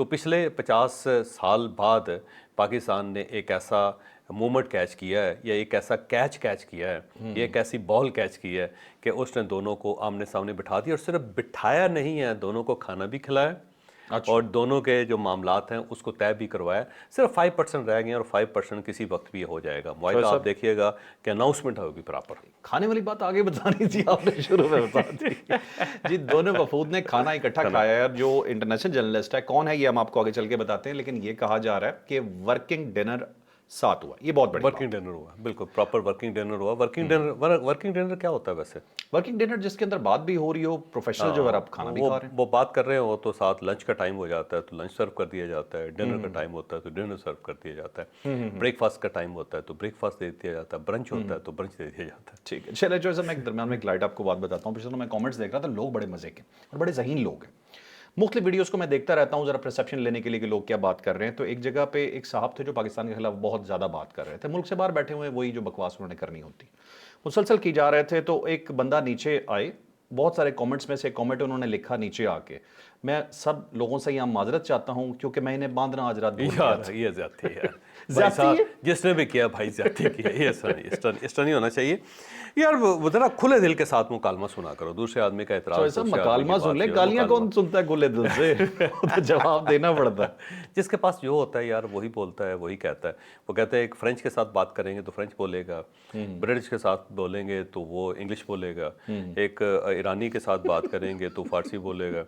تو پچھلے 50 سال بعد پاکستان نے ایک ایسا مومنٹ کیچ کیا ہے یا ایک ایسا کیچ کیا ہے یا ایک ایسی بال کیچ کی ہے کہ اس نے دونوں کو آمنے سامنے بٹھا دیا، اور صرف بٹھایا نہیں ہے، دونوں کو کھانا بھی کھلایا اور دونوں کے جو معاملات ہیں اس کو طے بھی کروایا. صرف 5% رہ گئے ہیں اور 5% کسی وقت بھی ہو جائے گا. معاہدہ آپ دیکھیے گا کہ اناؤنسمنٹ ہوگی پراپر. کھانے والی بات آگے بتانی تھی آپ نے شروع میں بتا دی. جی دونوں وفود نے کھانا اکٹھا کھایا ہے. جو انٹرنیشنل جرنلسٹ ہے کون ہے یہ ہم آپ کو آگے چل کے بتاتے ہیں، لیکن یہ کہا جا رہا ہے کہ ورکنگ ڈنر ساتھ ہوا. یہ بہت بڑی ورکنگ ڈنر ہوا، بالکل پراپر ورکنگ ڈنر ہوا. ورکنگ ڈنر کیا ہوتا ہے ویسے؟ ورکنگ ڈنر جس کے اندر بات بھی ہو رہی ہو، پروفیشنل جو ہے آپ کھانا بھی کھا رہے ہیں. وہ بات کر رہے ہو تو ساتھ لنچ کا ٹائم ہو جاتا ہے تو لنچ سرو کر دیا جاتا ہے، ڈنر کا ٹائم ہوتا ہے تو ڈنر سرو کر دیا جاتا ہے، بریک فاسٹ کا ٹائم ہوتا ہے تو بریک فاسٹ دے دیا جاتا ہے، برنچ ہوتا ہے تو برنچ دے دیا جاتا ہے. ٹھیک ہے چلے جو میں درمیان میں ایک لائٹ آپ کو بات بتاتا ہوں. پچھلے میں کامنٹس دیکھ رہا تھا، لوگ بڑے مزے کے اور بڑے ذہین لوگ ہیں. مختلف ویڈیوز کو میں دیکھتا رہتا ہوں ذرا پرسیپشن لینے کے لیے کہ لوگ کیا بات کر رہے ہیں. تو ایک جگہ پہ ایک صاحب تھے جو پاکستان کے خلاف بہت زیادہ بات کر رہے تھے، ملک سے باہر بیٹھے ہوئے وہی جو بکواس انہوں نے کرنی ہوتی مسلسل کی جا رہے تھے. تو ایک بندہ نیچے آئے، بہت سارے کامنٹس میں سے ایک کامنٹ انہوں نے لکھا نیچے آ کے، میں سب لوگوں سے یہاں معذرت چاہتا ہوں کیونکہ میں انہیں باندھنا آج رات بھول گیا تھا. یہ زیادتی ہے بھائی صاحب، جس نے بھی کیا بھائی زیادتی کی ہے. یہ اس طرح نہیں ہونا چاہیے یار. وہ ذرا کھلے دل کے ساتھ مکالمہ سنا کرو. دوسرے آدمی کا اعتراض مکالمہ سن لیں، گالیاں کون سنتا ہے کھلے دل سے؟ جواب دینا پڑتا ہے. جس کے پاس جو ہوتا ہے یار وہی بولتا ہے، وہی کہتا ہے. وہ کہتے ہیں ایک فرینچ کے ساتھ بات کریں گے تو فرینچ بولے گا، برٹش کے ساتھ بولیں گے تو وہ انگلش بولے گا، ایک ایرانی کے ساتھ بات کریں گے تو فارسی بولے گا.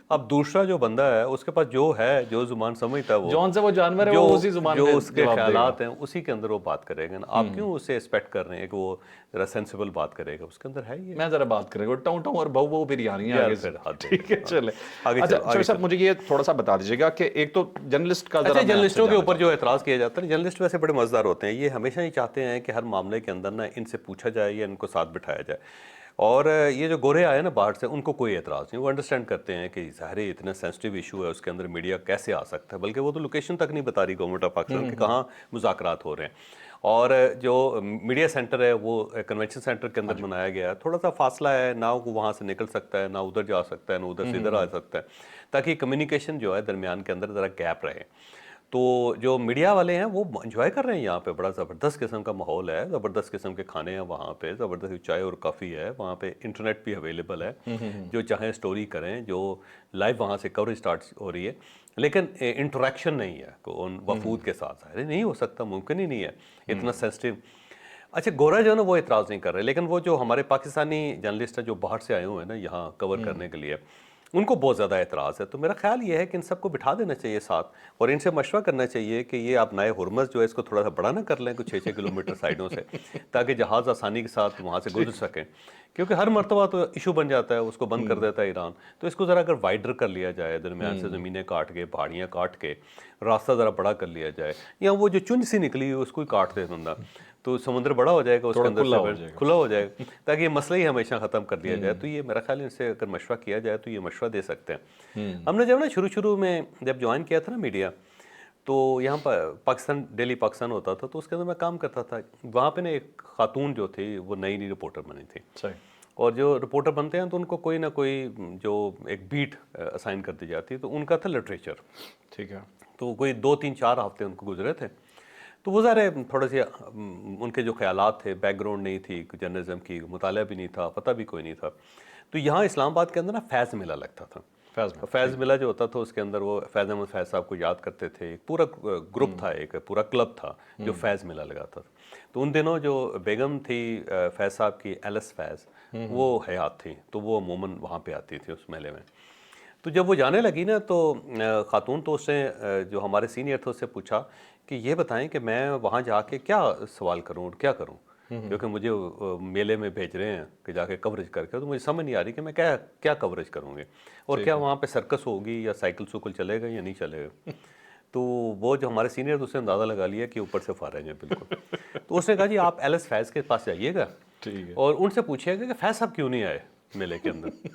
اب دوسرا جو بندہ ہے اس کے پاس جو ہے، جو زبان سمجھتا ہے، جون سے وہ جانور ہے، وہ اسی زبان جو اس کے خیالات ہیں اسی کے اندر وہ بات کرے گا. آپ کیوں اسے ایکسپیکٹ کر رہے ہیں کہ وہ ذرا سینسیبل بات کرے گا؟ اس کے اندر ہے یہ. میں ذرا بات کریں گے ٹاؤں ٹاؤں اور بہو بہو بریانی آگے سے. ٹھیک ہے چلے. اچھا صاحب مجھے یہ تھوڑا سا بتا دیجیے گا کہ ایک تو جرنلسٹ کا ذرا جرنلسٹوں کے اوپر جو اعتراض کیا جاتا ہے، جرنلسٹ ویسے بڑے مزدار ہوتے ہیں. یہ ہمیشہ ہی چاہتے ہیں کہ ہر معاملے کے اندر نا ان سے پوچھا جائے یا ان کو ساتھ بٹھایا جائے. اور یہ جو گورے آئے نا باہر سے، ان کو کوئی اعتراض نہیں. وہ انڈرسٹینڈ کرتے ہیں کہ ظاہر اتنا سینسٹیو ایشو ہے، اس کے اندر میڈیا کیسے آ سکتا ہے. بلکہ وہ تو لوکیشن تک نہیں بتا رہی گورنمنٹ آف پاکستان کہ کہاں مذاکرات ہو رہے ہیں. اور جو میڈیا سینٹر ہے وہ کنونشن سینٹر کے اندر بنایا گیا ہے. تھوڑا سا فاصلہ ہے، نہ وہ وہاں سے نکل سکتا ہے، نہ ادھر جا سکتا ہے، نہ ادھر سے ادھر آ سکتا ہے، تاکہ کمیونیکیشن جو ہے درمیان کے اندر ذرا گیپ رہے. تو جو میڈیا والے ہیں وہ انجوائے کر رہے ہیں یہاں پہ. بڑا زبردست قسم کا ماحول ہے، زبردست قسم کے کھانے ہیں وہاں پہ، زبردست چائے اور کافی ہے وہاں پہ، انٹرنیٹ بھی اویلیبل ہے، جو چاہیں سٹوری کریں، جو لائیو وہاں سے کوریج سٹارٹ ہو رہی ہے. لیکن انٹریکشن نہیں ہے ان وفود کے ساتھ. ظاہر نہیں ہو سکتا، ممکن ہی نہیں ہے اتنا سینسٹیو. اچھا گورا جو ہے نا وہ اعتراض نہیں کر رہے، لیکن وہ جو ہمارے پاکستانی جرنلسٹ ہیں جو باہر سے آئے ہوئے ہیں نا یہاں کور کرنے کے لیے، ان کو بہت زیادہ اعتراض ہے. تو میرا خیال یہ ہے کہ ان سب کو بٹھا دینا چاہیے ساتھ، اور ان سے مشورہ کرنا چاہیے کہ یہ آپ نئے ہرمز جو ہے اس کو تھوڑا سا بڑا نہ کر لیں کچھ 6-6 کلومیٹر سائڈوں سے، تاکہ جہاز آسانی کے ساتھ وہاں سے گزر سکیں. کیونکہ ہر مرتبہ تو ایشو بن جاتا ہے، اس کو بند کر دیتا ہے ایران. تو اس کو ذرا اگر وائڈر کر لیا جائے، درمیان سے زمینیں کاٹ کے، پہاڑیاں کاٹ کے راستہ ذرا بڑا کر لیا جائے، یا وہ جو چنج سی نکلی ہوئی اس کو ہی کاٹ دے بندہ، تو سمندر بڑا ہو جائے گا، اس کے اندر سے کھلا ہو جائے گا، تاکہ یہ مسئلہ ہی ہمیشہ ختم کر دیا جائے. تو یہ میرا خیال ان سے اگر مشورہ کیا جائے تو یہ مشورہ دے سکتے ہیں. ہم نے جب نا شروع میں جب جوائن کیا تھا نا میڈیا، تو یہاں پر پاکستان ڈیلی پاکستان ہوتا تھا، تو اس کے اندر میں کام کرتا تھا. وہاں پہ نا ایک خاتون جو تھی وہ نئی رپورٹر بنی تھی. اور جو رپورٹر بنتے ہیں تو ان کو کوئی نہ کوئی جو ایک بیٹ اسائن کر دی جاتی ہے. تو ان کا تھا لٹریچر. ٹھیک ہے. تو کوئی 2-3-4 ہفتے ان کو گزرے تھے. تو وہ ظاہر ہے تھوڑے سے ان کے جو خیالات تھے، بیک گراؤنڈ نہیں تھی جرنلزم کی، مطالعہ بھی نہیں تھا، پتہ بھی کوئی نہیں تھا. تو یہاں اسلام آباد کے اندر نا فیض میلہ لگتا تھا. فیض میلہ جو ہوتا تھا اس کے اندر وہ فیض احمد فیض صاحب کو یاد کرتے تھے. ایک پورا گروپ تھا، ایک پورا کلب تھا جو فیض میلہ لگاتا تھا. تو ان دنوں جو بیگم تھی فیض صاحب کی، ایلس فیض، وہ حیات تھی، تو وہ عموماً وہاں پہ آتی تھی اس میلے میں. تو جب وہ جانے لگی نا تو خاتون تو اس نے جو ہمارے سینئر تھے اس سے پوچھا کہ یہ بتائیں کہ میں وہاں جا کے کیا سوال کروں اور کیا کروں، کیونکہ مجھے میلے میں بھیج رہے ہیں کہ جا کے کوریج کر کے. تو مجھے سمجھ نہیں آ رہی کہ میں کیا کوریج کروں گے، اور کیا وہاں پہ سرکس ہوگی یا سائیکل سوکل چلے گا یا نہیں چلے گا. تو وہ جو ہمارے سینئر اس نے اندازہ لگا لیا کہ اوپر سے فارغ ہیں بالکل. تو اس نے کہا جی آپ ایلس فیض کے پاس جائیے گا اور ان سے پوچھیے گا کہ فیض صاحب کیوں نہیں آئے میلے کے اندر.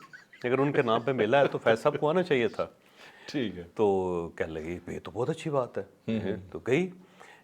اگر ان کے نام پہ میلہ ہے تو فیض صاحب کو آنا چاہیے تھا. ٹھیک ہے. تو کہنے لگی یہ تو بہت اچھی بات ہے. تو گئی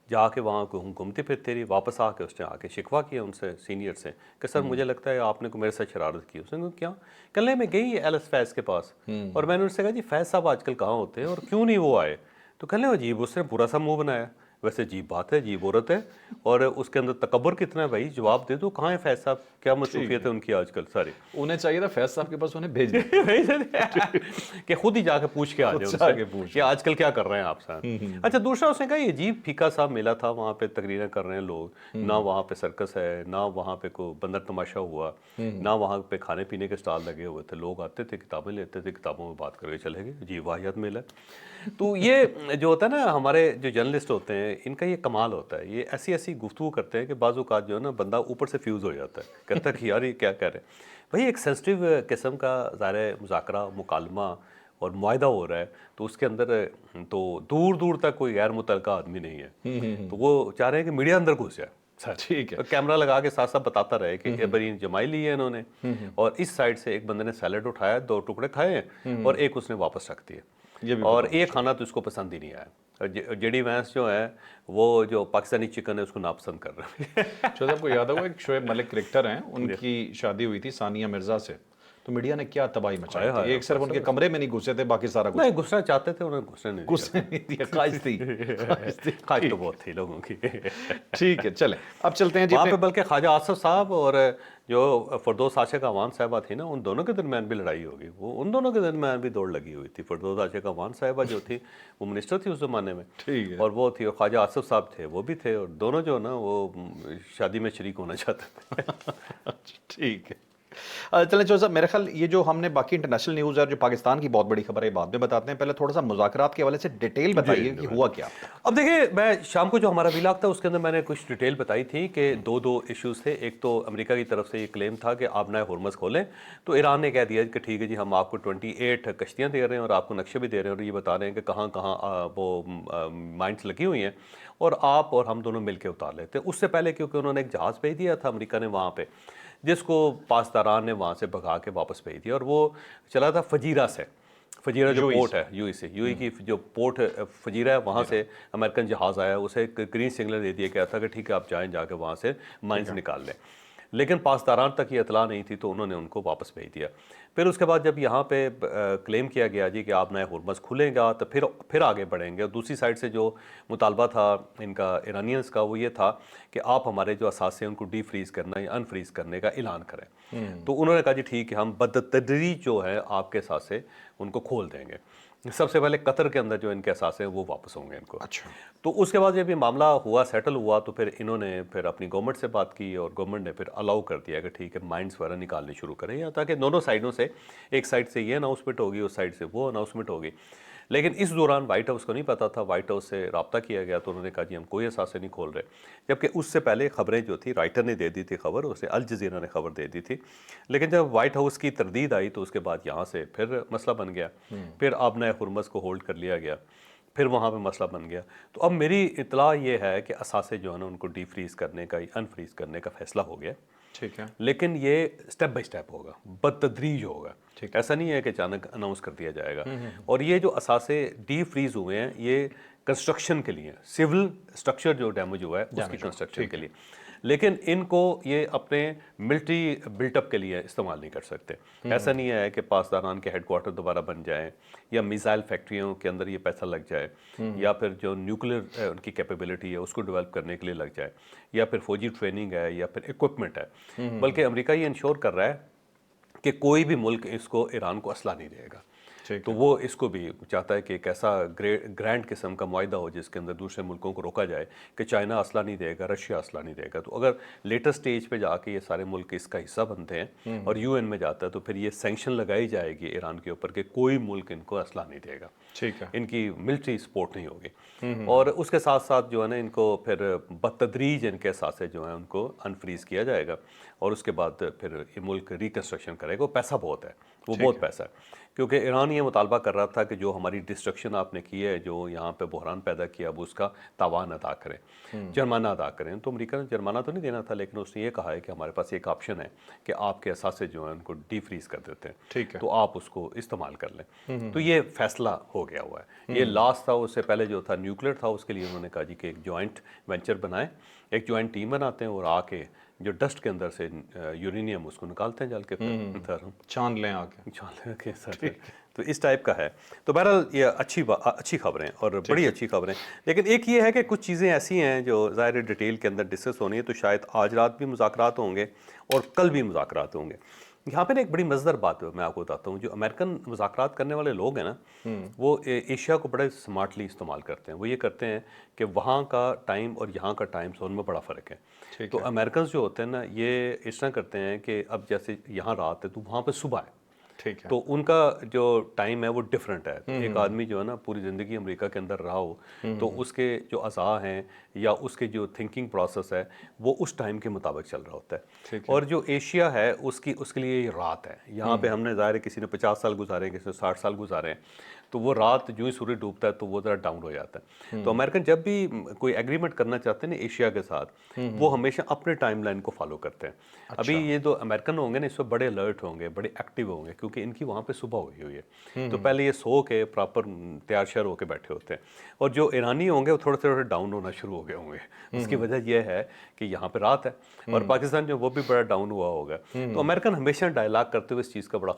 جا کے وہاں کو گھومتی پھرتی رہی. واپس آ کے اس نے آ کے شکوہ کیا ان سے سینئر سے کہ سر مجھے لگتا ہے آپ نے کو میرے ساتھ شرارت کی. اس نے کہا کیا؟ کل میں گئی ایل ایس فیض کے پاس اور میں نے ان سے کہا جی فیض صاحب آج کل کہاں ہوتے ہیں اور کیوں نہیں وہ آئے؟ تو کہنے عجیب اس نے برا سا منہ بنایا. ویسے عجیب بات ہے, عجیب عورت ہے, اور اس کے اندر تکبر کتنا ہے بھائی, جواب دے دو کہاں ہے فیض صاحب, کیا مصروفیت ہے ان کی آج کل ساری. انہیں چاہیے تھا فیض صاحب کے پاس انہیں بھیج دیں کہ خود ہی جا کے پوچھ کے آ جائے ان سے کہ آج کل کیا کر رہے ہیں آپ ساتھ. اچھا دوسرا اس نے کہا یہ عجیب پھیکا سا میلہ تھا, وہاں پہ تقریریں کر رہے ہیں لوگ, نہ وہاں پہ سرکس ہے, نہ وہاں پہ کوئی بندر تماشا ہوا, نہ وہاں پہ کھانے پینے کے سٹال لگے ہوئے تھے, لوگ آتے تھے کتابیں لیتے تھے, کتابوں میں بات کر کے چلے گئے. عجیب واحد میلہ. تو یہ جو ہوتا ہے نا ہمارے جو جرنلسٹ ہوتے ہیں ان کا یہ کمال ہوتا ہے, یہ ایسی ایسی گفتگو کرتے ہیں کہ بعض اوقات جو ہے نا بندہ اوپر سے فیوز ہو جاتا ہے, کہتا ہے کہ یار یہ کیا کہہ رہے ہیں بھائی. ایک سینسٹیو قسم کا ظاہر مذاکرہ مکالمہ اور معاہدہ ہو رہا ہے, تو اس کے اندر تو دور دور تک کوئی غیر متعلقہ آدمی نہیں ہے, تو وہ چاہ رہے ہیں کہ میڈیا اندر گھس جائے, ٹھیک ہے, کیمرہ لگا کے ساتھ ساتھ بتاتا رہے کہ ایبرین جمائی لی ہے انہوں نے, اور اس سائڈ سے ایک بندے نے سیلڈ اٹھایا, 2 ٹکڑے کھائے ہیں اور ایک اس نے واپس رکھ دیے, اور ایک کھانا تو اس کو پسند ہی نہیں آیا. جے ڈی وینس جو ہے وہ جو پاکستانی چکن ہے اس کو ناپسند کر رہے ہیں. شاید آپ کو یاد ہوگا ایک شعیب ملک کرکٹر ہیں, ان کی شادی ہوئی تھی ثانیہ مرزا سے, تو میڈیا نے کیا تباہی مچائی تھی. ایک صرف ان کے کمرے میں نہیں گھسے تھے, باقی سارا کچھ نہیں گھسنا چاہتے تھے, انہوں نے گھسنے نہیں گھسنے نہیں دیا, خواہش تھی. خواہش تو بہت تھی لوگوں کی. ٹھیک ہے چلیں اب چلتے ہیں جی وہاں پہ. بلکہ خواجہ آصف صاحب اور جو فردوس عاشق عوان صاحبہ تھی نا, ان دونوں کے درمیان بھی لڑائی ہوگی, وہ ان دونوں کے درمیان بھی دوڑ لگی ہوئی تھی. فردوس عاشق عوان صاحبہ جو تھی وہ منسٹر تھی اس زمانے میں, اور وہ تھی, اور خواجہ آصف صاحب تھے وہ بھی تھے, اور دونوں جو نا وہ شادی میں شریک ہونا چاہتے تھے. ٹھیک ہے چلیں چوہدری صاحب, میرے خیال یہ جو ہم نے باقی انٹرنیشنل نیوز ہے جو پاکستان کی بہت بڑی خبر ہے بعد میں بتاتے ہیں, پہلے تھوڑا سا مذاکرات کے حوالے سے ڈیٹیل بتائیے کہ ہوا کیا. اب دیکھیں میں شام کو جو ہمارا ویلاگ تھا اس کے اندر میں نے کچھ ڈیٹیل بتائی تھی کہ دو ایشوز تھے. ایک تو امریکہ کی طرف سے یہ کلیم تھا کہ آپ نئے ہرمز کھولیں, تو ایران نے کہہ دیا کہ ٹھیک ہے جی ہم آپ کو 28 کشتیاں دے رہے ہیں اور آپ کو نقشے بھی دے رہے ہیں, اور یہ بتا رہے ہیں کہ کہاں کہاں وہ مائنس لگی ہوئی ہیں, اور آپ اور ہم دونوں مل کے اتار لیتے ہیں. اس سے پہلے کیونکہ انہوں نے ایک جہاز بھیج دیا تھا امریکہ نے وہاں پہ, جس کو پاسداران نے وہاں سے بھگا کے واپس بھیج دیا, اور وہ چلا تھا فجیرہ سے. فجیرہ جو پورٹ ہے یو ای کی جو پورٹ فجیرہ ہے, وہاں سے امریکن جہاز آیا, اسے ایک گرین سگنل دے دیا گیا تھا کہ ٹھیک ہے آپ جائیں, جا کے وہاں سے مائنز نکال لیں. لیکن پاسداران تک یہ اطلاع نہیں تھی, تو انہوں نے ان کو واپس بھیج دیا. پھر اس کے بعد جب یہاں پہ کلیم کیا گیا جی کہ آپ نئے ہرمز کھلیں گا تو پھر آگے بڑھیں گے, اور دوسری سائڈ سے جو مطالبہ تھا ان کا ایرانینز کا وہ یہ تھا کہ آپ ہمارے جو اثاثے ہیں ان کو ڈی فریز کرنا یا ان فریز کرنے کا اعلان کریں. تو انہوں نے کہا جی ٹھیک ہے ہم بتدریج جو ہے آپ کے اثاثے ان کو کھول دیں گے. سب سے پہلے قطر کے اندر جو ان کے اثاثے ہیں وہ واپس ہوں گے ان کو. اچھا. تو اس کے بعد جب یہ معاملہ ہوا, سیٹل ہوا, تو پھر انہوں نے پھر اپنی گورنمنٹ سے بات کی, اور گورنمنٹ نے پھر الاؤ کر دیا کہ ٹھیک ہے مائنس وغیرہ نکالنے شروع کریں, یا تاکہ دونوں سائڈوں سے, ایک سائڈ سے یہ اناؤنسمنٹ ہوگی, اس سائڈ سے وہ اناؤنسمنٹ ہوگی. لیکن اس دوران وائٹ ہاؤس کو نہیں پتا تھا, وائٹ ہاؤس سے رابطہ کیا گیا تو انہوں نے کہا جی ہم کوئی اثاثے نہیں کھول رہے. جبکہ اس سے پہلے خبریں جو تھی رائٹر نے دے دی تھی خبر, اسے الجزیرہ نے خبر دے دی تھی. لیکن جب وائٹ ہاؤس کی تردید آئی تو اس کے بعد یہاں سے پھر مسئلہ بن گیا, پھر اب نئے ہرمز کو ہولڈ کر لیا گیا, پھر وہاں پہ مسئلہ بن گیا. تو اب میری اطلاع یہ ہے کہ اثاثے جو ہے نا ان کو ڈی فریز کرنے کا یا ان فریز کرنے کا فیصلہ ہو گیا. ٹھیک ہے. لیکن یہ سٹیپ بائی سٹیپ ہوگا, بتدریج ہوگا. ایسا نہیں ہے کہ اچانک اناؤنس کر دیا جائے گا. اور یہ جو اثاثے ڈی فریز ہوئے ہیں یہ کنسٹرکشن کے لیے, سول اسٹرکچر جو ڈیمیج ہوا ہے اس کی کنسٹرکشن کے لیے. لیکن ان کو یہ اپنے ملٹری بلٹ اپ کے لیے استعمال نہیں کر سکتے. ایسا نہیں ہے کہ پاسداران کے ہیڈ کوارٹر دوبارہ بن جائیں, یا میزائل فیکٹریوں کے اندر یہ پیسہ لگ جائے, یا پھر جو نیوکلیر ان کی کیپیبلٹی ہے اس کو ڈیولپ کرنے کے لیے لگ جائے, یا پھر فوجی ٹریننگ ہے, یا پھر اکوپمنٹ ہے. بلکہ امریکہ یہ انشور کر رہا ہے کہ کوئی بھی ملک اس کو ایران کو اسلحہ نہیں دے گا. تو وہ اس کو بھی چاہتا ہے کہ ایک ایسا گرینڈ قسم کا معاہدہ ہو جس کے اندر دوسرے ملکوں کو روکا جائے کہ چائنا اسلحہ نہیں دے گا, رشیا اسلحہ نہیں دے گا. تو اگر لیٹسٹ سٹیج پہ جا کے یہ سارے ملک اس کا حصہ بنتے ہیں اور یو این میں جاتا ہے, تو پھر یہ سینکشن لگائی جائے گی ایران کے اوپر کہ کوئی ملک ان کو اسلحہ نہیں دے گا, ٹھیک ہے, ان کی ملٹری سپورٹ نہیں ہوگی. اور اس کے ساتھ ساتھ جو ہے نا ان کو پھر بتدریج ان کے اثاثے جو ہیں ان کو انفریز کیا جائے گا, اور اس کے بعد پھر یہ ملک ریکنسٹرکشن کرے گا. وہ پیسہ بہت ہے, وہ بہت پیسہ ہے, کیونکہ ایران یہ مطالبہ کر رہا تھا کہ جو ہماری ڈسٹرکشن آپ نے کی ہے، جو یہاں پہ بحران پیدا کیا، اب اس کا تاوان ادا کریں، جرمانہ ادا کریں. تو امریکہ نے جرمانہ تو نہیں دینا تھا، لیکن اس نے یہ کہا ہے کہ ہمارے پاس ایک آپشن ہے کہ آپ کے اثاثے جو ہیں ان کو ڈی فریز کر دیتے ہیں، ٹھیک ہے، تو آپ اس کو استعمال کر لیں. تو یہ فیصلہ ہو گیا ہوا ہے. یہ لاسٹ تھا، اس سے پہلے جو تھا نیوکلیر تھا، اس کے لیے انہوں نے کہا جی کہ ایک جوائنٹ وینچر بنائیں، ایک جوائنٹ ٹیم بناتے ہیں اور آ کے جو ڈسٹ کے اندر سے یورینیم اس کو نکالتے ہیں جل کے پھر چاند لیں آ کے. تو اس ٹائپ کا ہے. تو بہرحال یہ اچھی خبریں اور بڑی اچھی خبریں. لیکن ایک یہ ہے کہ کچھ چیزیں ایسی ہیں جو ظاہر ڈیٹیل کے اندر ڈسکس ہونی ہے، تو شاید آج رات بھی مذاکرات ہوں گے اور کل بھی مذاکرات ہوں گے. یہاں پہ ایک بڑی مزدار بات میں آپ کو بتاتا ہوں. جو امریکن مذاکرات کرنے والے لوگ ہیں نا، وہ ایشیا کو بڑے سمارٹلی استعمال کرتے ہیں. وہ یہ کرتے ہیں کہ وہاں کا ٹائم اور یہاں کا ٹائم زون میں بڑا فرق ہے. تو امریکنز جو ہوتے ہیں نا، یہ اس طرح کرتے ہیں کہ اب جیسے یہاں رات ہے تو وہاں پہ صبح ہے، ٹھیک ہے، تو ان کا جو ٹائم ہے وہ ڈیفرنٹ ہے. ایک آدمی جو ہے نا پوری زندگی امریکہ کے اندر رہا ہو، تو اس کے جو اعضاء ہیں یا اس کے جو تھنکنگ پروسیس ہے وہ اس ٹائم کے مطابق چل رہا ہوتا ہے. اور جو ایشیا ہے اس کے لیے یہ رات ہے. یہاں پہ ہم نے ظاہر ہے کسی نے 50 سال گزارے ہیں، کسی نے 60 سال گزارے ہیں، تو وہ رات جو ہی سورج ڈوبتا ہے تو وہ ذرا ڈاؤن ہو جاتا ہے. تو امریکن جب بھی کوئی ایگریمنٹ کرنا چاہتے ہیں نا ایشیا کے ساتھ، وہ ہمیشہ اپنے ٹائم لائن کو فالو کرتے ہیں. ابھی یہ جو امریکن ہوں گے نا، اس وقت بڑے الرٹ ہوں گے، بڑے ایکٹیو ہوں گے، کیونکہ ان کی وہاں پہ صبح ہوئی ہے. تو پہلے یہ سو کے پراپر تیار شیار ہو کے بیٹھے ہوتے ہیں. اور جو ایرانی ہوں گے وہ تھوڑے تھوڑے ڈاؤن ہونا شروع ہو گئے ہوں گے. اس کی وجہ یہ ہے کہ یہاں پہ رات ہے اور پاکستان جو وہ بھی بڑا ڈاؤن ہوا ہوگا. تو امریکن ہمیشہ ڈائلاگ کرتے ہوئے اس چیز کا بڑا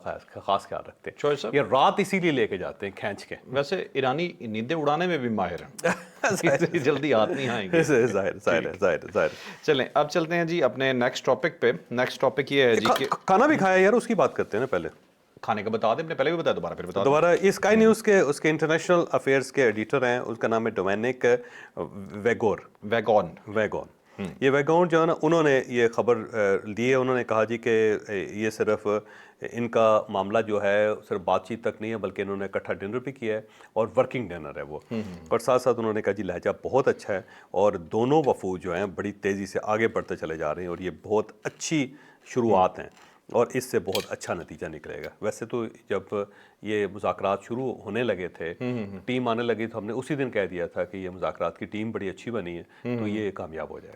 خاص خیال رکھتے ہیں. یہ رات اسی لیے لے کے جاتے ہیں کھینچ کے. ویسے ایرانی نیندیں اڑانے میں بھی ماہر ہیں، جلدی ہاتھ نہیں آئیں گے. ظاہر. چلیں اب چلتے ہیں جی اپنے نیکسٹ ٹاپک پہ. نیکسٹ ٹاپک یہ ہے جی کہ کھانا بھی کھایا یار، اس کی بات کرتے ہیں نا پہلے. کھانے کا بتا دیں، نے پہلے بھی بتایا، دوبارہ پھر بتا دیں. دوبارہ اسکائی نیوز کے اس کے انٹرنیشنل افیئرس کے ایڈیٹر ہیں، اس کا نام ہے ڈومینک ویگون. یہ ویگون جو ہے نا، انہوں نے یہ خبر دی ہے. انہوں نے کہا جی کہ یہ صرف ان کا معاملہ جو ہے صرف بات چیت تک نہیں ہے، بلکہ انہوں نے اکٹھا ڈنر بھی کیا ہے اور ورکنگ ڈنر ہے وہ. اور ساتھ ساتھ انہوں نے کہا جی لہجہ بہت اچھا ہے اور دونوں وفود جو ہیں بڑی تیزی سے آگے بڑھتے چلے جا رہے ہیں اور یہ بہت اچھی شروعات ہیں اور اس سے بہت اچھا نتیجہ نکلے گا. ویسے تو جب یہ مذاکرات شروع ہونے لگے تھے، ٹیم آنے لگی، تو ہم نے اسی دن کہہ دیا تھا کہ یہ مذاکرات کی ٹیم بڑی اچھی بنی ہے، تو یہ کامیاب ہو جائے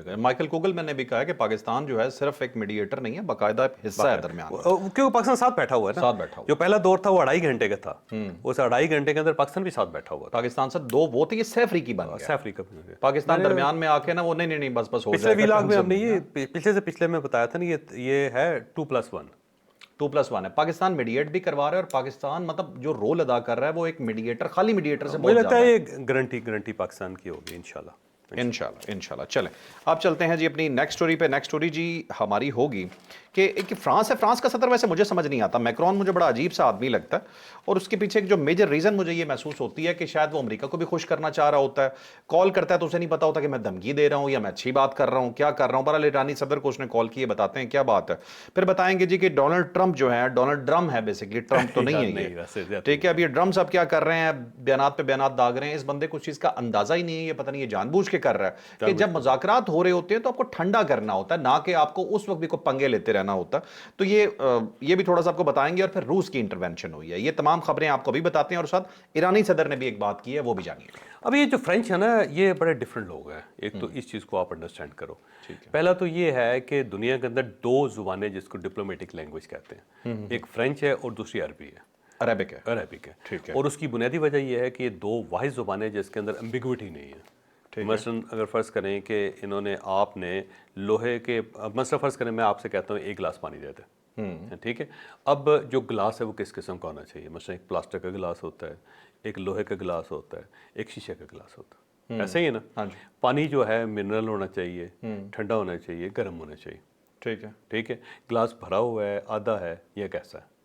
گا. مائیکل کوگل میں نے بھی کہا کہ پاکستان جو ہے صرف ایک میڈیٹر نہیں ہے، باقاعدہ حصہ ہے درمیان، کیونکہ پاکستان ساتھ بیٹھا ہوا ہے نا. جو پہلا دور تھا وہ 2.5 گھنٹے کا تھا، اس 2.5 گھنٹے کے اندر پاکستان بھی ساتھ بیٹھا ہوا. پاکستان سے 2 وہ تھے، یہ سہ افریقی بن گیا. پاکستان درمیان میں آ کے نا وہ نہیں بس ہو جائے. پچھلے ویلاگ میں ہم نے یہ پچھلے میں بتایا تھا نا، یہ ہے 2+1 ہے. پاکستان میڈیٹ بھی کروا رہا ہے اور پاکستان مطلب جو رول ادا کر رہا ہے وہ ایک میڈیٹر، خالی میڈیٹر سے مجھے لگتا ہے یہ گارنٹی پاکستان کی ہوگی انشاءاللہ. چلیں اب چلتے ہیں جی اپنی نیکسٹ سٹوری پہ. نیکسٹ سٹوری جی ہماری ہوگی کہ فرانس ہے. فرانس کا صدر ویسے مجھے سمجھ نہیں آتا. میکرون مجھے بڑا عجیب سا آدمی لگتا ہے اور اس کے پیچھے ایک جو میجر ریزن مجھے یہ محسوس ہوتی ہے کہ شاید وہ امریکہ کو بھی خوش کرنا چاہ رہا ہوتا ہے. کال کرتا ہے تو اسے نہیں پتا ہوتا کہ میں دھمکی دے رہا ہوں یا میں اچھی بات کر رہا ہوں، کیا کر رہا ہوں. بہرحال ایرانی صدر کو اس نے کال کی ہے، بتاتے ہیں کیا بات ہے. پھر بتائیں گے جی کہ ڈونلڈ ٹرمپ جو ہے، ڈونلڈ ڈرم ہے بیسیکلی، ٹرمپ تو نہیں ہے یہ، ٹھیک ہے. اب یہ ڈرم صاحب کیا کر رہے ہیں، بیانات پہ بیانات داغ رہے ہیں. اس بندے کو اس چیز کا اندازہ ہی نہیں ہے، یہ پتہ نہیں یہ جان بوجھ کے کر رہا ہے کہ جب مذاکرات ہو رہے ہوتے ہیں تو آپ کو ٹھنڈا کرنا ہوتا ہے، نہ کہ آپ کو اس وقت بھی کوئی پنگے لیتے رہنا ہوتا. تو یہ بھی تھوڑا سا آپ کو بتائیں گے. اور پھر روس کی انٹرونشن ہوئی ہے. یہ تمام خبریں آپ کو بھی بتاتے ہیں اور ساتھ ایرانی صدر نے بھی ایک بات کی ہے، وہ بھی جانیے. اب یہ جو فرینچ ہے نا، یہ بڑے ڈفرینٹ لوگ ہیں. ایک تو اس چیز کو آپ انڈرسٹینڈ کرو. پہلا تو یہ ہے کہ دنیا کے اندر 2 زبانیں جس کو ڈپلومیٹک لینگویج کہتے ہیں، ایک فرینچ ہے اور دوسری عربی ہے، عربک ہے. اور اس کی بنیادی وجہ یہ ہے کہ یہ 2 واحد زبانیں جس کے اندر ایمبیگوٹی نہیں ہے. مثلاً اگر فرض کریں کہ انہوں نے آپ نے لوہے کے، مثلا فرض کریں میں آپ سے کہتا ہوں 1 گلاس پانی دے دیں، ٹھیک ہے. اب جو گلاس ہے وہ کس قسم کا ہونا چاہیے؟ مثلا ایک پلاسٹک کا گلاس ہوتا ہے، ایک لوہے کا گلاس ہوتا ہے، ایک شیشے کا گلاس ہوتا ہے. ایسے ہی ہے نا. پانی جو ہے منرل ہونا چاہیے، ٹھنڈا ہونا چاہیے، گرم ہونا چاہیے. ٹھیک ہے. گلاس بھرا ہوا ہے، آدھا ہے، یہ کیسا ہے؟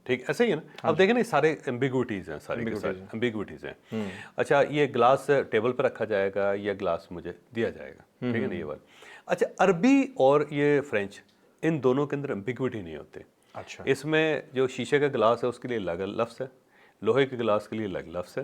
ٹھیک ایسے ہی ہے نا. اب دیکھیں نا سارے ایمبیگوٹیز ہیں، ایمبیگوٹیز ہیں. اچھا یہ گلاس ٹیبل پہ رکھا جائے گا یا گلاس مجھے دیا جائے گا، ٹھیک ہے نا یہ والا. اچھا عربی اور یہ فرینچ، ان دونوں کے اندر ایمبیگوٹی نہیں ہوتے. اچھا اس میں جو شیشے کا گلاس ہے اس کے لیے الگ لفظ ہے، لوہے کے گلاس کے لیے الگ لفظ ہے،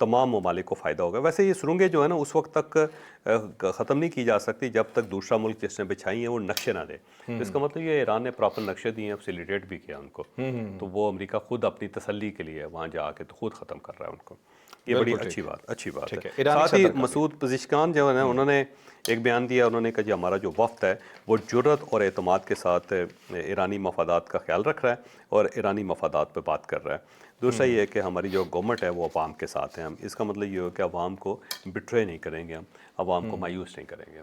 تمام ممالک کو فائدہ ہوگا. ویسے یہ سرنگیں جو ہے نا اس وقت تک ختم نہیں کی جا سکتی جب تک دوسرا ملک جس نے بچھائی ہیں وہ نقشے نہ دے. اس کا مطلب یہ ایران نے پراپر نقشے دیے ہیں, فیسیلیٹیٹ بھی کیا ان کو, تو وہ امریکہ خود اپنی تسلی کے لیے وہاں جا کے تو خود ختم کر رہا ہے ان کو. یہ بڑی اچھی بات ہے. ساتھ ہی مسعود پزشکان جو ہے انہوں نے ایک بیان دیا, انہوں نے کہا جی ہمارا جو وفد ہے وہ جرأت اور اعتماد کے ساتھ ایرانی مفادات کا خیال رکھ رہا ہے اور ایرانی مفادات پہ بات کر رہا ہے. دوسرا یہ ہے کہ ہماری جو گورنمنٹ ہے وہ عوام کے ساتھ ہے. ہم اس کا مطلب یہ ہو کہ عوام کو بٹرے نہیں کریں گے, ہم عوام کو مایوس نہیں کریں گے.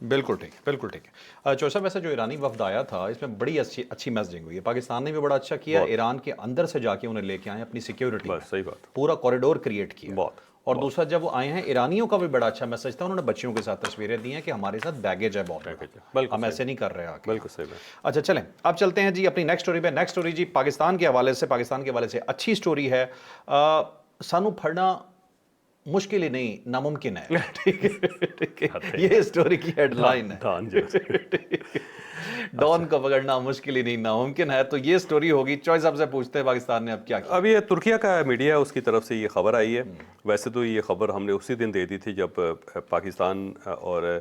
بالکل ٹھیک ہے, بالکل ٹھیک ہے. چوہر صاحب ویسے جو ایرانی وفد آیا تھا اس میں بڑی اچھی میسجنگ ہوئی ہے. پاکستان نے بھی بڑا اچھا کیا, ایران کے اندر سے جا کے انہیں لے کے آئے اپنی سیکیورٹی, بس صحیح بات, پورا کوریڈور کریٹ کیا. بہت. اور دوسرا جب وہ آئے ہیں ایرانیوں کا بھی بڑا اچھا میسج تھا, انہوں نے بچیوں کے ساتھ تصویریں دی ہیں کہ ہمارے ساتھ بیگیج ہے بہت, ہم ایسے نہیں کر رہے آگے. بالکل صحیح. اچھا چلیں اب چلتے ہیں جی اپنی نیکسٹ سٹوری پہ. نیکسٹ سٹوری جی پاکستان کے حوالے سے اچھی سٹوری ہے. سانو پڑھنا مشکل ہی نہیں ناممکن ہے. ٹھیک ہے, یہ سٹوری کی ہیڈ لائن ہے. ڈان کو پکڑنا مشکل ہی نہیں ناممکن ہے. تو یہ سٹوری ہوگی. چوائس صاحب سے پوچھتے ہیں پاکستان نے اب کیا کیا. اب یہ ترکیہ کا میڈیا اس کی طرف سے یہ خبر آئی ہے. ویسے تو یہ خبر ہم نے اسی دن دے دی تھی جب پاکستان اور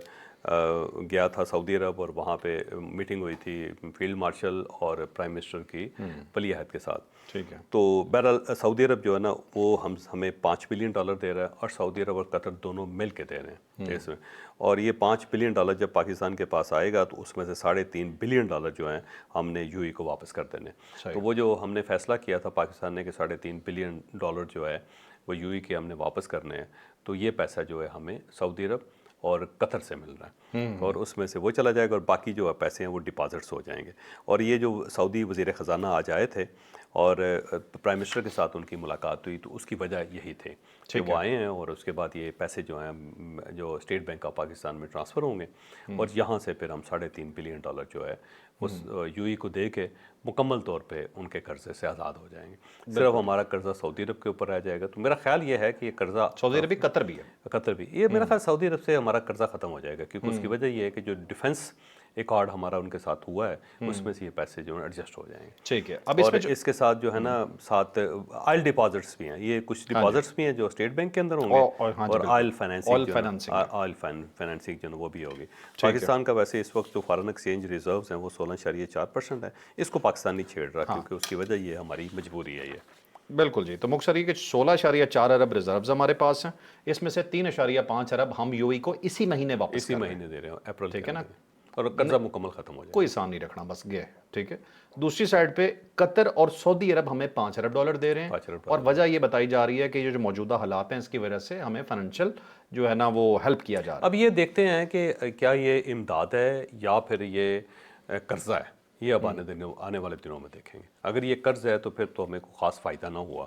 گیا تھا سعودی عرب, اور وہاں پہ میٹنگ ہوئی تھی فیلڈ مارشل اور پرائم منسٹر کی ولی عہد کے ساتھ. ٹھیک ہے. تو بہرحال سعودی عرب جو ہے نا وہ ہمیں $5 بلین دے رہا ہے, اور سعودی عرب اور قطر دونوں مل کے دے رہے ہیں اس میں. اور یہ $5 بلین جب پاکستان کے پاس آئے گا تو اس میں سے $3.5 بلین جو ہیں ہم نے یو ای کو واپس کر دینے. تو وہ جو ہم نے فیصلہ کیا تھا پاکستان نے کہ $3.5 بلین جو ہے وہ یو ای کے ہم نے واپس کرنے ہیں, تو یہ پیسہ جو ہے ہمیں سعودی عرب اور قطر سے مل رہا ہے, اور اس میں سے وہ چلا جائے گا, اور باقی جو پیسے ہیں وہ ڈپازٹس ہو جائیں گے. اور یہ جو سعودی وزیر خزانہ آج آئے تھے اور پرائم منسٹر کے ساتھ ان کی ملاقات ہوئی, تو اس کی وجہ یہی تھی کہ وہ آئے ہیں اور اس کے بعد یہ پیسے جو ہیں جو اسٹیٹ بینک آف پاکستان میں ٹرانسفر ہوں گے, اور یہاں سے پھر ہم $3.5 بلین جو ہے اس یو ای کو دے کے مکمل طور پہ ان کے قرضے سے آزاد ہو جائیں گے. صرف ہمارا قرضہ سعودی عرب کے اوپر رہ جائے گا. تو میرا خیال یہ ہے کہ یہ قرضہ سعودی عرب بھی, قطر بھی ہے, قطر بھی, یہ میرا خیال سعودی عرب سے ہمارا قرضہ ختم ہو جائے گا, کیونکہ اس کی وجہ یہ ہے کہ جو ڈیفنس ایکارڈ ہمارا ان کے ساتھ ہوا ہے اس میں سے یہ پیسے جو ہیں ایڈجسٹ ہو جائیں گے. ٹھیک ہے. اب اس کے ساتھ جو ہے نا ساتھ آئل ڈپازٹس بھی ہیں, یہ کچھ ڈپازٹس بھی ہیں جو اسٹیٹ بینک کے اندر ہوں گے, اور آئل فائنینسنگ جو وہ بھی ہوگی. پاکستان کا ویسے اس وقت جو فارن ایکسچینج ریزروز ہیں وہ 16.4% ہے. اس کو پاکستان نہیں چھیڑ رہا کیونکہ اس کی وجہ یہ ہماری مجبوری ہے. یہ بالکل جی. تو مختصر یہ کہ 16.4 ارب ریزروز ہمارے پاس ہیں, اس میں سے 3.5 ارب ہم یو ای کو اسی مہینے واپس اسی مہینے دے رہے ہیں, اپریل. ٹھیک ہے نا, اور قرضہ مکمل ختم ہو جائے, کوئی سام نہیں رکھنا, بس گئے. ٹھیک ہے. دوسری سائڈ پہ قطر اور سعودی عرب ہمیں $5 ارب دے رہے ہیں, اور وجہ یہ بتائی جا رہی ہے کہ یہ جو موجودہ حالات ہیں اس کی وجہ سے ہمیں فائنینشیل جو ہے نا وہ ہیلپ کیا جا رہا ہے. اب یہ دیکھتے ہیں کہ کیا یہ امداد ہے یا پھر یہ قرضہ ہے. یہ اب آنے والے دنوں میں دیکھیں گے. اگر یہ قرض ہے تو پھر تو ہمیں کوئی خاص فائدہ نہ ہوا,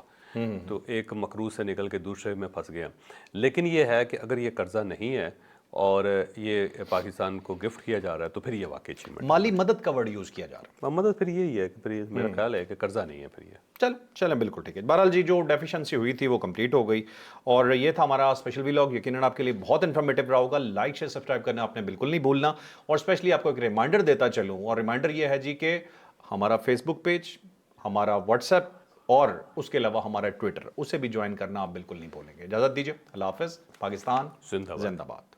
تو ایک مقروض سے نکل کے دوسرے میں پھنس گیا. لیکن یہ ہے کہ اگر یہ قرضہ نہیں ہے اور یہ پاکستان کو گفٹ کیا جا رہا ہے تو پھر یہ واقعی اچیومنٹ. مالی مدد کا ورڈ یوز کیا جا رہا ہے. مدد پھر یہی ہے کہ پھر میرا خیال ہے کہ قرضہ نہیں ہے. پھر یہ چلیں بالکل ٹھیک ہے. بہرحال جی جو ڈیفیشنسی ہوئی تھی وہ کمپلیٹ ہو گئی, اور یہ تھا ہمارا اسپیشل ویلاگ. یقیناً آپ کے لیے بہت انفارمیٹیو رہا ہوگا. لائک شیئر سبسکرائب کرنا آپ نے بالکل نہیں بھولنا. اور اسپیشلی آپ کو ایک ریمائنڈر دیتا چلوں, اور ریمائنڈر یہ ہے جی کہ ہمارا فیس بک پیج, ہمارا واٹس ایپ, اور اس کے علاوہ ہمارا ٹویٹر, اسے بھی جوائن کرنا آپ بالکل نہیں بھولیں گے. اجازت دیجیے, اللہ حافظ. پاکستان زندہ باد.